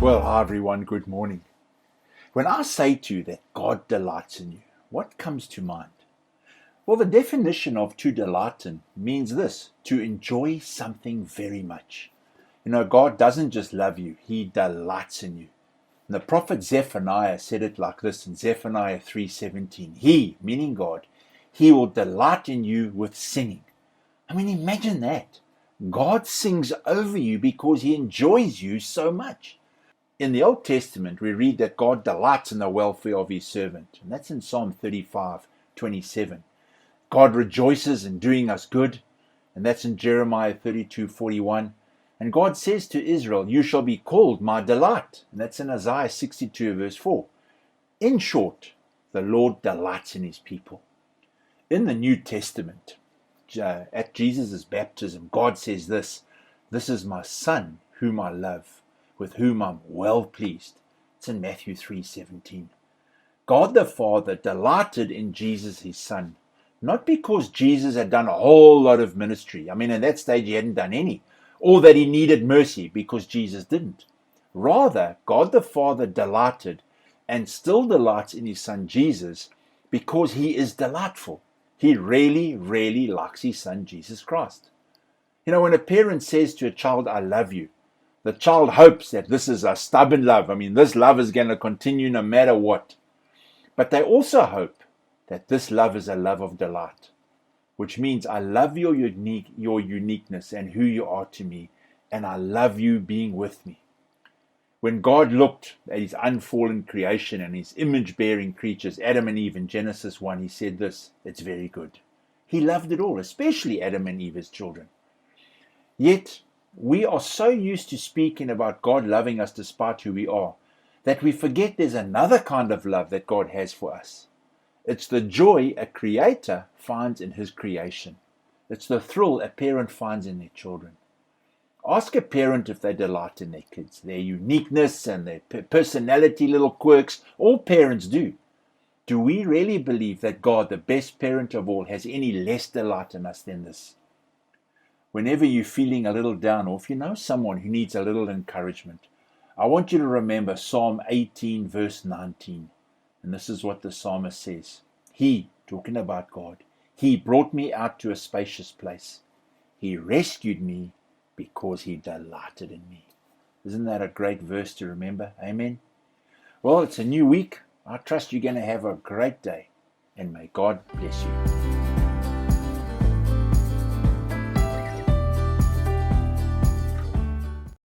Well, hi everyone, good morning. When I say to you that God delights in you, what comes to mind? Well, the definition of to delight in means this: to enjoy something very much. God doesn't just love you, He delights in you. And the prophet Zephaniah said it like this in Zephaniah 3:17. He, meaning God, He will delight in you with singing. I mean, imagine that. God sings over you because He enjoys you so much. In the Old Testament, we read that God delights in the welfare of His servant. And that's in Psalm 35:27. God rejoices in doing us good. And that's in Jeremiah 32:41. And God says to Israel, you shall be called my delight. And that's in Isaiah 62 verse 4. In short, the Lord delights in His people. In the New Testament, at Jesus' baptism, God says this is my Son whom I love, with whom I'm well pleased. It's in Matthew 3:17. God the Father delighted in Jesus, His Son, not because Jesus had done a whole lot of ministry. I mean, at that stage, He hadn't done any, or that He needed mercy, because Jesus didn't. Rather, God the Father delighted and still delights in His Son Jesus because He is delightful. He really, really likes His Son Jesus Christ. When a parent says to a child, I love you, the child hopes that this is a stubborn love. I mean, this love is going to continue no matter what. But they also hope that this love is a love of delight, which means I love your uniqueness and who you are to me, and I love you being with me. When God looked at His unfallen creation and His image-bearing creatures, Adam and Eve, in Genesis 1, He said this: it's very good. He loved it all, especially Adam and Eve, His children. Yet, we are so used to speaking about God loving us despite who we are, that we forget there's another kind of love that God has for us. It's the joy a creator finds in his creation. It's the thrill a parent finds in their children. Ask a parent if they delight in their kids, their uniqueness and their personality, little quirks. All parents do. Do we really believe that God, the best parent of all, has any less delight in us than this? Whenever you're feeling a little down, or if you know someone who needs a little encouragement, I want you to remember Psalm 18 verse 19. And this is what the psalmist says. He, talking about God, He brought me out to a spacious place. He rescued me because He delighted in me. Isn't that a great verse to remember? Amen. Well, it's a new week. I trust you're going to have a great day. And may God bless you.